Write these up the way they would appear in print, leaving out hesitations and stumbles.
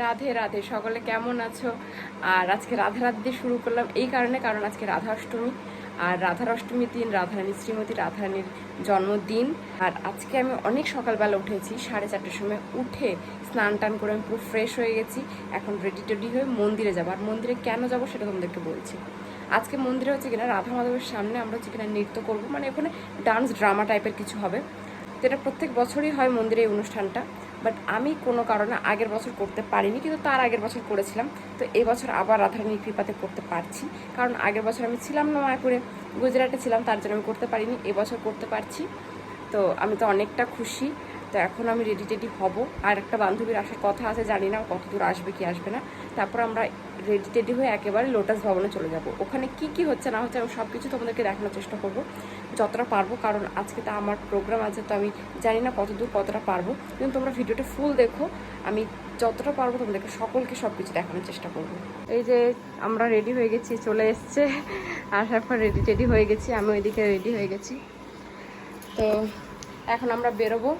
রাধে রাধে, সকলে কেমন আছো? আর আজকে রাধা রাধে দিয়ে শুরু করলাম এই কারণে, কারণ আজকে রাধা অষ্টমী। আর রাধার অষ্টমীর দিন রাধারানী শ্রীমতী রাধারানীর জন্মদিন। আর আজকে আমি অনেক সকালবেলা উঠেছি, 4:30টার সময় উঠে স্নান টান করে আমি পুরো ফ্রেশ হয়ে গেছি। এখন রেডি টেডি হয়ে মন্দিরে যাবো। আর মন্দিরে কেন যাবো সেটা তোমাদেরকে বলছি। আজকে মন্দিরে হচ্ছে কিনা রাধা মাধবের সামনে আমরা হচ্ছে কিনা নৃত্য করবো, মানে ওখানে ডান্স ড্রামা টাইপের কিছু হবে। তো এটা প্রত্যেক বছরই হয় মন্দিরে এই অনুষ্ঠানটা, বাট আমি কোনো কারণে আগের বছর করতে পারিনি, কিন্তু তার আগের বছর করেছিলাম। তো এই বছর আবার রাধারানীর কৃপাতে করতে পারছি, কারণ আগের বছর আমি ছিলাম না মায়াপুরে, গুজরাটে ছিলাম, তার জন্য আমি করতে পারিনি। এবছর করতে পারছি, তো আমি তো অনেকটা খুশি। তো এখন আমি রেডি টেডি হব। আর একটা বান্ধবীর আসার কথা আছে, জানি না কত দূর আসবে কি আসবে না। তারপর আমরা রেডি টেডি হয়ে একেবারে লোটাস ভবনে চলে যাব। ওখানে কি কি হচ্ছে না হচ্ছে আমি সব কিছু তোমাদেরকে দেখানোর চেষ্টা করব যতটা পারবো, কারণ আজকে তো আমার প্রোগ্রাম আছে। তো আমি জানি না কত দূর কতটা পারবো, কিন্তু তোমরা ভিডিওটা ফুল দেখো। আমি যতটা পারবো তোমাদেরকে সকলকে সব কিছু দেখানোর চেষ্টা করব। এই যে আমরা রেডি হয়ে গেছি, চলে এসছে। আসার পর রেডি টেডি হয়ে গেছি, আমি ওইদিকে রেডি হয়ে গেছি। তো এখন আমরা বেরোবো।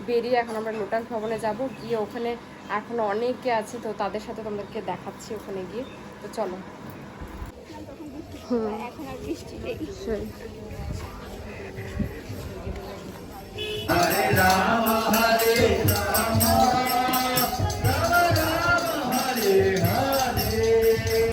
বেরিয়ে এখন আমরা লোটাস ভবনে যাব। গিয়ে ওখানে এখনো অনেকে আছে, তো তাদের সাথে তোমাদেরকে দেখাচ্ছি ওখানে গিয়ে। তো চলো। এখন আর বৃষ্টি নেই। হরে রাম হরে রাম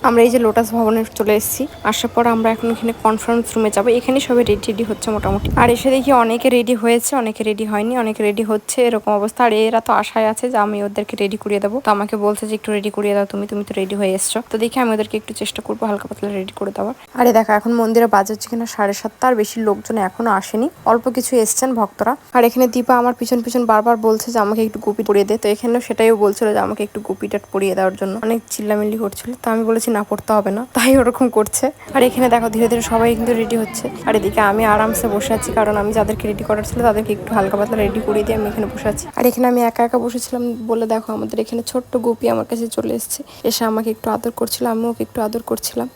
আমরা এই যে লোটাস ভবনে চলে এসেছি। আসার পর আমরা এখন এখানে কনফারেন্স রুমে যাবো। এখানে সবাই রেডি হচ্ছে মোটামুটি। আর এসে দেখি অনেকে রেডি হয়েছে, অনেকে রেডি হয়নি, অনেকে রেডি হচ্ছে, এরকম অবস্থা। আর এরা তো আশায় আছে যে আমি ওদেরকে রেডি করিয়ে দেবো। তো আমাকে বলছে যে একটু রেডি করিয়ে দাও, তুমি তো রেডি হয়ে এসছো। তো দেখি আমি ওদেরকে একটু চেষ্টা করবো হালকা পাতলা রেডি করে দেওয়ার। আরে দেখো এখন মন্দিরে বাজে হচ্ছে কিনা 7:30। আর বেশি লোকজন এখনো আসেনি, অল্প কিছু এসছেন ভক্তরা। আর এখানে দীপা আমার পিছন পিছন বারবার বলছে যে আমাকে একটু গুপি পরিয়ে দে। তো এখানেও সেটাইও বলছিল যে আমাকে একটু গুপিটা পরিয়ে দেওয়ার জন্য। অনেক চিল্লামিল্লি করছিল, তো আমি বলেছি না, পড়তে হবে না, তাই ওরকম করছে। আর এখানে দেখো ধীরে ধীরে সবাই কিন্তু রেডি হচ্ছে। আর এদিকে আমি আরামসে বসে আছি, কারণ আমি যাদেরকে রেডি করার ছিল তাদেরকে একটু হালকা পাতলা রেডি করিয়ে দিয়ে আমি এখানে বসে আছি। আর এখানে আমি একা একা বসেছিলাম বলে দেখো আমাদের এখানে ছোট্ট গুপি আমার কাছে চলে এসেছে, এসে আমাকে একটু আদর করছিল, আমিও ওকে একটু আদর করছিলাম।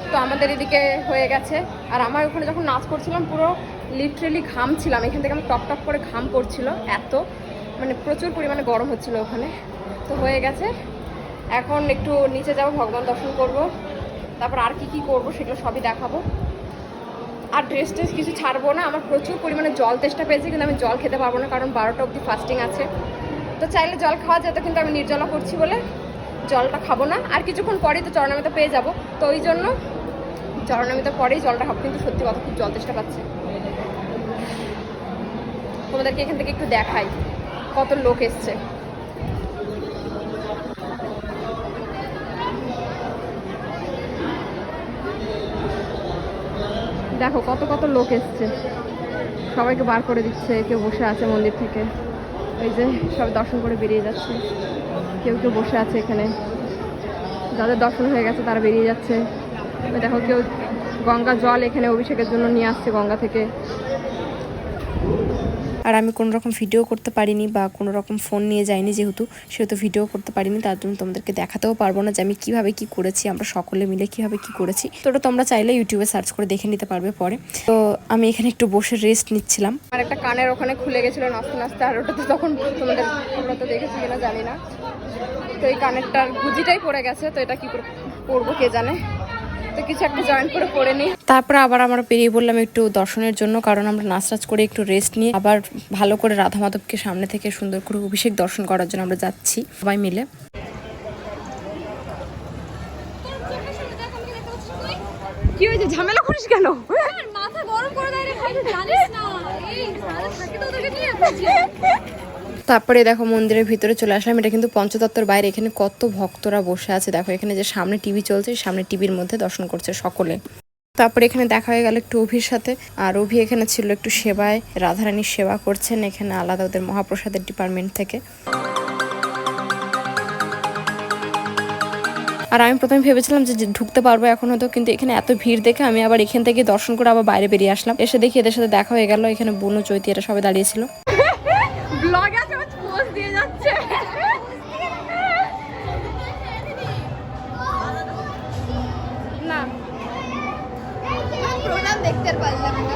তো আমাদের এদিকে হয়ে গেছে। আর আমার ওখানে যখন নাচ করছিলাম পুরো লিটারেলি ঘামছিলাম, এখান থেকে আমার টপ টপ করে ঘাম পড়ছিল, এত মানে প্রচুর পরিমাণে গরম হচ্ছিল ওখানে। তো হয়ে গেছে, এখন একটু নিচে যাব, ভগবান দর্শন করব, তারপর আর কি কি করবো সেগুলো সবই দেখাবো। আর ড্রেস ট্রেস কিছু ছাড়বো না। আমার প্রচুর পরিমাণে জল তেষ্টা পেয়েছে, কিন্তু আমি জল খেতে পারবো না, কারণ 12টা অবধি ফাস্টিং আছে। তো চাইলে জল খাওয়া যেত, কিন্তু আমি নির্জলা করছি বলে জলটা খাবো না। আর কিছুক্ষণ পরেই তো চরণামিতা পেয়ে যাব, তো ওই জন্য চরণামিতা পরেই জলটা খাবো। কিন্তু সত্যি কথা খুব জল তেষ্টা পাচ্ছে। তোমাদেরকে এখান থেকে একটু দেখাই কত লোক এসছে। দেখো কত কত লোক এসছে, সবাইকে বার করে দিচ্ছে। কেউ বসে আছে মন্দির থেকে, এই যে সব দর্শন করে বেরিয়ে যাচ্ছে। কেউ কেউ বসে আছে এখানে, যাদের দর্শন হয়ে গেছে তারা বেরিয়ে যাচ্ছে। দেখো কেউ গঙ্গা জল এখানে অভিষেকের জন্য নিয়ে আসছে গঙ্গা থেকে। আর আমি কোনো রকম ভিডিও করতে পারিনি বা কোনো রকম ফোন নিয়ে যাইনি, সেহেতু ভিডিও করতে পারিনি। তার জন্য তোমাদেরকে দেখাতেও পারবো না যে আমি কিভাবে কি করেছি, আমরা সকলে মিলে কিভাবে কি করেছি। তো ওটা তোমরা চাইলে ইউটিউবে সার্চ করে দেখে নিতে পারবে পরে। তো আমি এখানে একটু বসে রেস্ট নিচ্ছিলাম। আর একটা কানের ওখানে খুলে গেছিল নাচতে নাচতে, আর ওটা তো তখন তোমরা তো দেখেছি কিনা জানি না। তো এই কানেরটার গুজিটাই পড়ে গেছে, তো এটা কি করবো কে জানে। তো কিছু একটা জয়েন করে পড়ে নিই। তারপরে আবার আমরা বেরিয়ে বললাম একটু দর্শনের জন্য, কারণ আমরা নাচ করে একটু রেস্ট নিয়ে আবার ভালো করে রাধা মাধবকে সামনে থেকে সুন্দর করে অভিষেক দর্শন করার জন্য আমরা যাচ্ছি সবাই মিলে। কি হয়েছে, ঝামেলা করিস কেন? মাথা গরম করে দেয় রে ভাই, জানিস না এই সারা থাকে তো ওদেরকে নিয়ে। তারপরে দেখো মন্দিরের ভিতরে চলে আসলাম। এটা কিন্তু পঞ্চতত্ত্বর বাইরে, এখানে কত ভক্তরা বসে আছে। দেখো এখানে যে সামনে টিভি চলছে, সামনে টিভির মধ্যে দর্শন করছে সকলে। তারপরে এখানে দেখা হয়ে গেল একটু অভির সাথে। আর অভি এখানে ছিল একটু সেবায়, রাধারানীর সেবা করছেন এখানে আলাদা ওদের মহাপ্রসাদের ডিপার্টমেন্ট থেকে। আর আমি প্রথমে ভেবেছিলাম যে ঢুকতে পারবো এখন হয়তো, কিন্তু এখানে এত ভিড় দেখে আমি আবার এখান থেকে দর্শন করে আবার বাইরে বেরিয়ে আসলাম। এসে দেখি এদের সাথে দেখা হয়ে গেল। এখানে বুনু চৈতি এরা সবাই দাঁড়িয়েছিল। দেখতে পারলাম না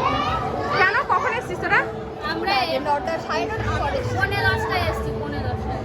কেন? কখন এসেছিস তোরা? আমরা 9টা 9:30 পরে, 9:30 এসেছি, 9:30।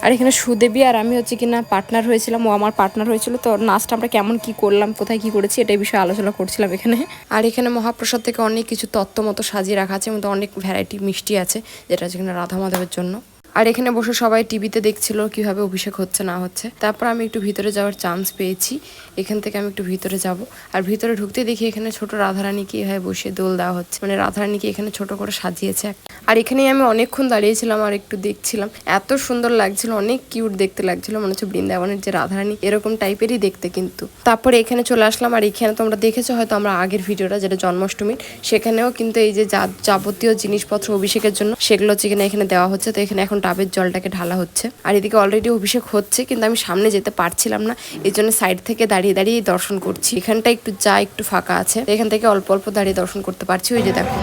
আর এখানে সুদেবী আর আমি হচ্ছে কিনা পার্টনার হয়েছিলাম, ও আমার পার্টনার হয়েছিল। তো নাচটা আমরা কেমন কি করলাম, কোথায় কি করেছি এটাই বিষয়ে আলোচনা করছিলাম এখানে। আর এখানে মহাপ্রসাদ থেকে অনেক কিছু তত্ত্ব মতো সাজিয়ে রাখা আছে, মতো অনেক ভ্যারাইটি মিষ্টি আছে যেটা হচ্ছে কিনা রাধা মাধবের জন্য। আর এখানে বসে সবাই টিভিতে দেখছিল কিভাবে অভিষেক হচ্ছে না হচ্ছে। তারপর আমি একটু ভিতরে যাওয়ার চান্স পেয়েছি, এখান থেকে আমি একটু ভিতরে যাব। আর ভিতরে ঢুকতে দেখি এখানে ছোট রাধারানীকে এভাবে বসে দোল দেওয়া হচ্ছে, মানে রাধারানীকে এখানে ছোট করে সাজিয়েছে। আর এখানেই আমি অনেকক্ষণ দাঁড়িয়েছিলাম আর একটু দেখছিলাম, এত সুন্দর লাগছিল, অনেক কিউট দেখতে লাগছিল, মনে হচ্ছে বৃন্দাবনের যে রাধারানী এরকম টাইপেরই দেখতে। কিন্তু তারপরে এখানে চলে আসলাম। আর এখানে তোমরা দেখেছো হয়তো আমরা আগের ভিডিওটা যেটা জন্মাষ্টমীর, সেখানেও কিন্তু এই যে যাবতীয় জিনিসপত্র অভিষেকের জন্য সেগুলো হচ্ছে কিনা এখানে দেওয়া হচ্ছে। তো এখানে এখন ডাবের জলটাকে ঢালা হচ্ছে। আর এদিকে অলরেডি অভিষেক হচ্ছে, কিন্তু আমি সামনে যেতে পারছিলাম না, এই জন্য সাইড থেকে দাঁড়িয়ে দাঁড়িয়ে দর্শন করছি। এখানটা একটু একটু ফাঁকা আছে, এখান থেকে অল্প অল্প দাঁড়িয়ে দর্শন করতে পারছি। ওই যে দেখো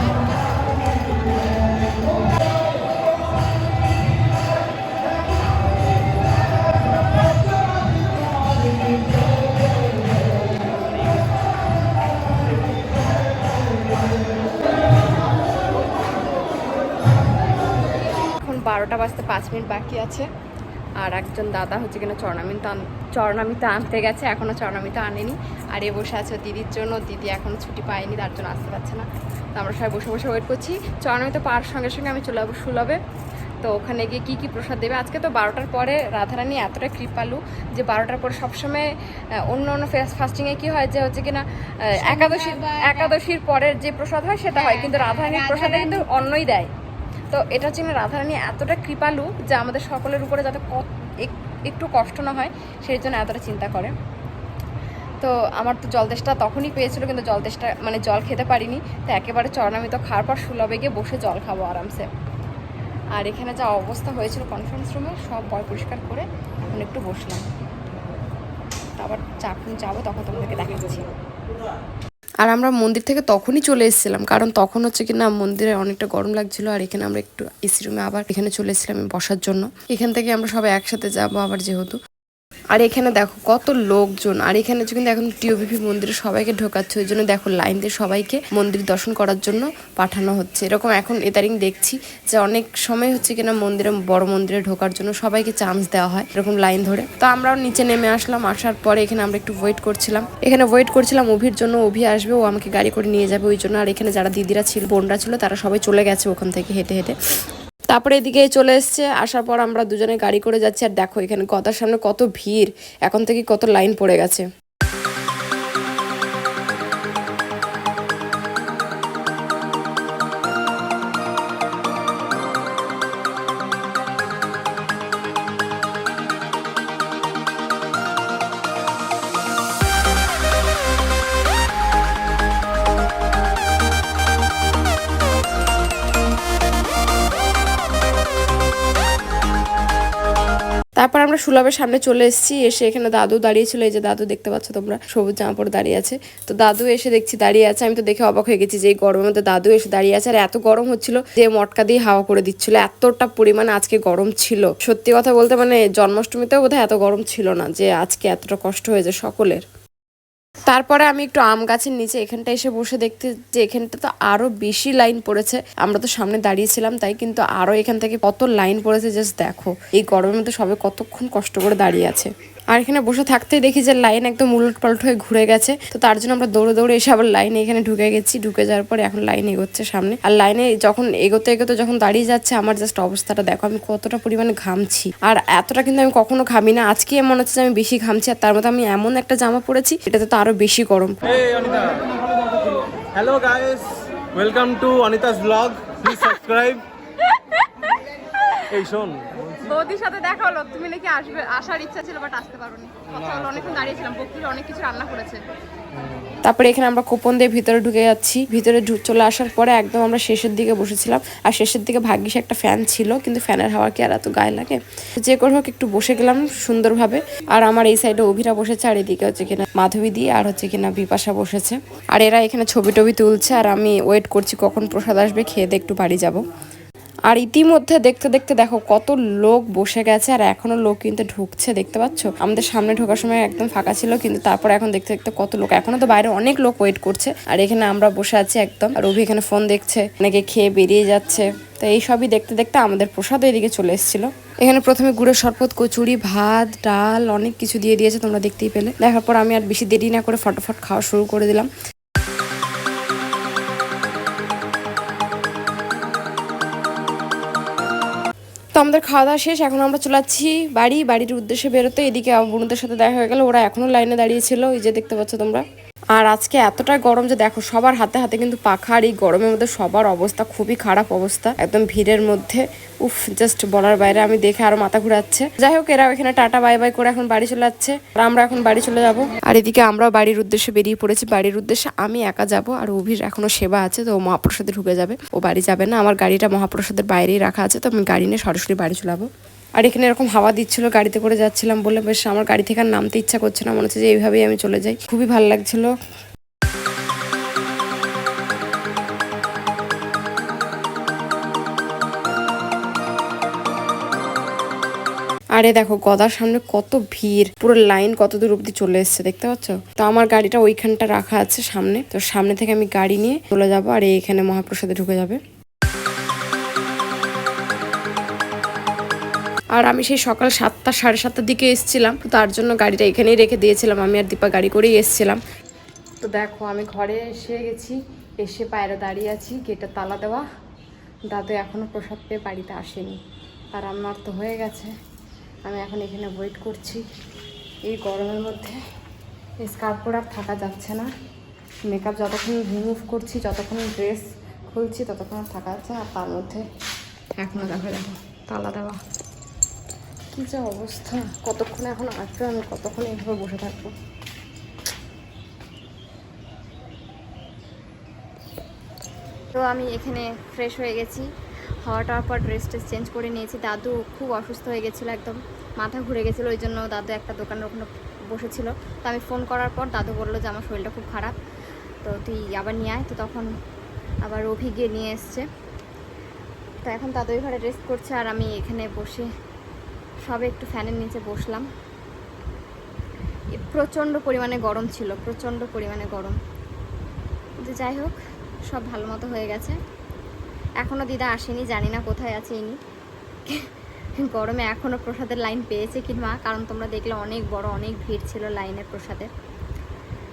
এখন 12টা বাজতে 5 মিনিট বাকি আছে। আর একজন দাদা হচ্ছে কিনা চরণামিতে আনতে গেছে, এখনও চরণামিতে আনেনি। আর এ বসে আছে দিদির জন্য, দিদি এখনও ছুটি পায়নি, তার জন্য আসতে পারছে না। তো আমরা সবাই বসে বসে ওয়েট করছি। চরণামিতে পাওয়ার সঙ্গে সঙ্গে আমি চলে যাবো সুলভে। তো ওখানে গিয়ে কী কী প্রসাদ দেবে। আজকে তো 12টার পরে রাধারানী এতটা কৃপালু যে 12টার পরে সবসময় অন্য অন্য ফাস্টিংয়ে কী হয় যে হচ্ছে কিনা একাদশীর পরের যে প্রসাদ হয় সেটা হয়, কিন্তু রাধারানীর প্রসাদে কিন্তু অন্যই দেয়। তো এটা হচ্ছে রাধারানী এতটা কৃপালু যে আমাদের সকলের উপরে যাতে একটু কষ্ট না হয় সেই জন্য এতটা চিন্তা করে। তো আমার তো জলদেশটা তখনই পেয়েছিল, কিন্তু জলদেশটা মানে জল খেতে পারিনি। তো একেবারে চরণামিত খাওয়ার পর সুলভে গিয়ে বসে জল খাবো আরামসে। আর এখানে যা অবস্থা হয়েছিল কনফারেন্স রুমে সব পরিষ্কার করে এখন একটু বসলাম। আবার যখন যাবো তখন তোমাদেরকে দেখাচ্ছি। আর আমরা মন্দির থেকে তখনই চলে এসেছিলাম, কারণ তখন হচ্ছে কি না মন্দিরে অনেকটা গরম লাগছিল। আর এখানে আমরা একটু এসি রুমে আবার এখানে চলে এসেছিলাম বসার জন্য। এখান থেকে আমরা সবাই একসাথে যাবো আবার যেহেতু। আর এখানে দেখো কত লোকজন। আর এখানে কিন্তু এখন টিওবিপি মন্দিরে সবাইকে ঢোকাচ্ছে, ওই জন্য দেখো লাইন দিয়ে সবাইকে মন্দির দর্শন করার জন্য পাঠানো হচ্ছে। এরকম এখন এদারিং দেখছি যে অনেক সময় হচ্ছে কিনা মন্দিরে, বড় মন্দিরে ঢোকার জন্য সবাইকে চান্স দেওয়া হয় এরকম লাইন ধরে। তো আমরাও নিচে নেমে আসলাম, আসার পরে এখানে আমরা একটু ওয়েট করছিলাম অভির জন্য। অভি আসবে, ও আমাকে গাড়ি করে নিয়ে যাবে ওই জন্য। আর এখানে যারা দিদিরা ছিল, বোনরা ছিল, তারা সবাই চলে গেছে ওখান থেকে হেঁটে হেঁটে। তারপরে এদিকে চলে এসছে, আসার পর আমরা দুজনে গাড়ি করে যাচ্ছি। আর দেখো এখানে গদার সামনে কত ভিড়, এখন থেকে কত লাইন পড়ে গেছে। তারপর আমরা সুলভের সামনে চলে এসেছি। এসে এখানে দাদু দাঁড়িয়ে ছিল, এই যে দাদু দেখতে পাচ্ছ তোমরা, সবুজ জামা পরে দাঁড়িয়ে আছে। তো দাদু এসে দেখছি দাঁড়িয়ে আছে, আমি তো দেখে অবাক হয়ে গেছি যে এই গরমের মধ্যে দাদু এসে দাঁড়িয়ে আছে। আর এত গরম হচ্ছিল যে মটকা দিয়ে হাওয়া করে দিচ্ছিল, এতটা পরিমাণে আজকে গরম ছিল। সত্যি কথা বলতে মানে জন্মাষ্টমীতেও বোধহয় এত গরম ছিল না, যে আজকে এতটা কষ্ট হয়েছে সকলের। তারপরে আমি একটু আম গাছের নিচে এখানটা এসে বসে দেখতে যে এখানটা তো আরো বেশি লাইন পড়েছে। আমরা তো সামনে দাঁড়িয়েছিলাম তাই, কিন্তু আরো এখান থেকে কত লাইন পড়েছে জাস্ট দেখো। এই গরমের মধ্যে সবাই কতক্ষণ কষ্ট করে দাঁড়িয়ে আছে। আর এখানে বসে থাকতেই দেখি যে লাইন একদম উলট পালট হয়ে ঘুরে গেছে। তো তার জন্য আমরা দৌড়ে দৌড়ে এসে আবার লাইনে এখানে ঢুকে গেছি। ঢুকে যাওয়ার পরে এখন লাইন এগোচ্ছে সামনে। আর লাইনে যখন এগোতে এগোতে যখন দাঁড়িয়ে যাচ্ছে, আমার জাস্ট অবস্থাটা দেখো, আমি কতটা পরিমাণে ঘামছি। আর এতটা কিন্তু আমি কখনো ঘামি না, আজকে মনে হচ্ছে যে আমি বেশি ঘামছি। আর তার মধ্যে আমি এমন একটা জামা পরেছি এটাতে তো আরো বেশি গরম। Hello guys, welcome to Anita's blog, please subscribe. এই শোন, বৌদির সাথে দেখা হলো, তুমি নাকি আসবে, আসার ইচ্ছা ছিল বাট আসতে পারোনি। কথা হলো, অনেকক্ষণ দাঁড়িয়েছিলাম, বকুল অনেক কিছু রান্না করেছে। তারপরে এখানে আমরা কুপন দিয়ে ভিতরে ঢুকে যাচ্ছি। ভিতরে চলে আসার পরে একদম আমরা শেষের দিকে বসেছিলাম। আর শেষের দিকে ভাগ্যিস একটা ফ্যান ছিল, কিন্তু ফ্যানের হাওয়া কি আর এত গায়ে লাগে। যে করে হোক একটু বসে গেলাম সুন্দরভাবে। আর আমার এই সাইডে অভিরা বসেছে, আর এদিকে হচ্ছে কিনা মাধবী দি আর হচ্ছে কিনা বিপাশা বসেছে। আর এরা এখানে ছবি টবি তুলছে, আর আমি ওয়েট করছি কখন প্রসাদ আসবে, খেয়ে দিয়ে একটু বাড়ি যাব। আর ইতিমধ্যে দেখতে দেখতে দেখো কত লোক বসে গেছে, আর এখনো লোক কিন্তু ঢুকছে, দেখতে পাচ্ছ। আমাদের সামনে ঢোকার সময় একদম ফাঁকা ছিল, কিন্তু তারপর এখন দেখতে দেখতে কত লোক, এখনো তো বাইরে অনেক লোক ওয়েট করছে। আর এখানে আমরা বসে আছি একদম, আর রবি এখানে ফোন দেখছে, অনেকে খেয়ে বেরিয়ে যাচ্ছে। তো তো এই সবই দেখতে দেখতে আমাদের প্রসাদ এদিকে চলে এসেছিল। এখানে প্রথমে গুড়ের শরবত, কচুরি, ভাত, ডাল অনেক কিছু দিয়ে দিয়েছে, তোমরা দেখতেই পেলে। দেখার পর আমি আর বেশি দেরি না করে ফটাফট খাওয়া শুরু করে দিলাম। তো আমাদের খাওয়া দাওয়া শেষ, এখন আমরা চলে যাচ্ছি বাড়ির উদ্দেশ্যে বেরোতে। এদিকে আমার বোনদের সাথে দেখা হয়ে গেল, ওরা এখনো লাইনে দাঁড়িয়েছিল, এই যে দেখতে পাচ্ছ তোমরা। আর আজকে এতটা গরম যে দেখো সবার হাতে হাতে কিন্তু পাখা, আর এই গরমের মধ্যে সবার অবস্থা খুবই খারাপ অবস্থা, একদম ভিড়ের মধ্যে। উফ, জাস্ট বলার বাইরে, আমি দেখে আরো মাথা ঘুরাচ্ছে। যাই হোক, এরা এখানে টাটা বাই বাই করে এখন বাড়ি চলে যাচ্ছে, আর আমরা এখন বাড়ি চলে যাব। আর এদিকে আমরা বাড়ির উদ্দেশ্যে বেরিয়ে পড়েছি। বাড়ির উদ্দেশ্যে আমি একা যাব, আর অভির এখনো সেবা আছে, তো ও মহাপ্রসাদে ঢুকে যাবে, ও বাড়ি যাবে না। আমার গাড়িটা মহাপ্রসাদের বাইরেই রাখা আছে, তো আমি গাড়ি নিয়ে সরাসরি বাড়ি চলে যাবো। আর এখানে এরকম হাওয়া দিচ্ছিল, গাড়িতে করে যাচ্ছিলাম বলে বেশ আমার গাড়ি থেকে আর নামতে ইচ্ছা করছে না, মনে হচ্ছে যে এইভাবেই আমি চলে যাই, খুবই ভালো লাগছিল। আরে দেখো গদার সামনে কত ভিড়, পুরো লাইন কত দূর অব্দি চলে এসছে, দেখতে পাচ্ছ। তো আমার গাড়িটা ওইখানটা রাখা আছে সামনে, তো সামনে থেকে আমি গাড়ি নিয়ে চলে যাব, আর এইখানে মহাপ্রসাদে ঢুকে যাবে। আর আমি সেই সকাল 7টা সাড়ে 7টার দিকে এসেছিলাম, তো তার জন্য গাড়িটা এখানেই রেখে দিয়েছিলাম, আমি আর দীপা গাড়ি করেই এসেছিলাম। তো দেখো আমি ঘরে এসে গেছি, এসে বাইরে দাঁড়িয়ে আছি, গেটে তালা দেওয়া। দাদু এখনো প্রসাদ পেয়ে বাড়িতে আসেনি, আর আমার তো হয়ে গেছে। আমি এখন এখানে ওয়েট করছি। এই গরমের মধ্যে স্কার্ফ পরে আর থাকা যাচ্ছে না, মেকআপ যতক্ষণ রিমুভ করছি, যতক্ষণ ড্রেস খুলছি, ততক্ষণ আর থাকা যাচ্ছে না। আর তার মধ্যে এখনও দেখো তালা দেওয়া, কী যে অবস্থা। কতক্ষণ এখন আসবে, আমি কতক্ষণ এইভাবে বসে থাকবো। তো আমি এখানে ফ্রেশ হয়ে গেছি, হওয়াটার পর ড্রেস ট্রেস চেঞ্জ করে নিয়েছি। দাদু খুব অসুস্থ হয়ে গেছিলো, একদম মাথা ঘুরে গেছিলো, ওই জন্য দাদু একটা দোকানের ওখানে বসেছিল। তো আমি ফোন করার পর দাদু বললো যে আমার শরীরটা খুব খারাপ, তো তুই আবার নিয়ে আয়। তো তখন আবার অভি গিয়ে নিয়ে এসছে। তো এখন দাদু ওই ঘরে রেস্ট করছে, আর আমি এখানে বসে সবে একটু ফ্যানের নিচে বসলাম। প্রচণ্ড পরিমাণে গরম ছিল, প্রচণ্ড পরিমাণে গরম। কিন্তু যাই হোক, সব ভালো মতো হয়ে গেছে। এখনও দিদা আসেনি, জানি না কোথায় আছে ইনি। গরমে এখনও প্রসাদের লাইন পেয়েছে কিংবা, কারণ তোমরা দেখলে অনেক বড় অনেক ভিড় ছিল লাইনের প্রসাদের।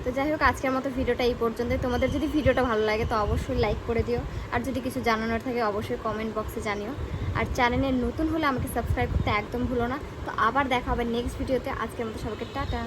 তো যাই হোক, আজকের মতো ভিডিওটা এই পর্যন্তই। তোমাদের যদি ভিডিওটা ভালো লাগে তো অবশ্যই লাইক করে দিও, আর যদি কিছু জানানোর থাকে অবশ্যই কমেন্ট বক্সে জানিও। আর চ্যানেলে নতুন হলে আমাকে সাবস্ক্রাইব করতে একদম ভুলো না। তো আবার দেখা হবে নেক্সট ভিডিওতে। আজকের মতো সবাইকে টাটা।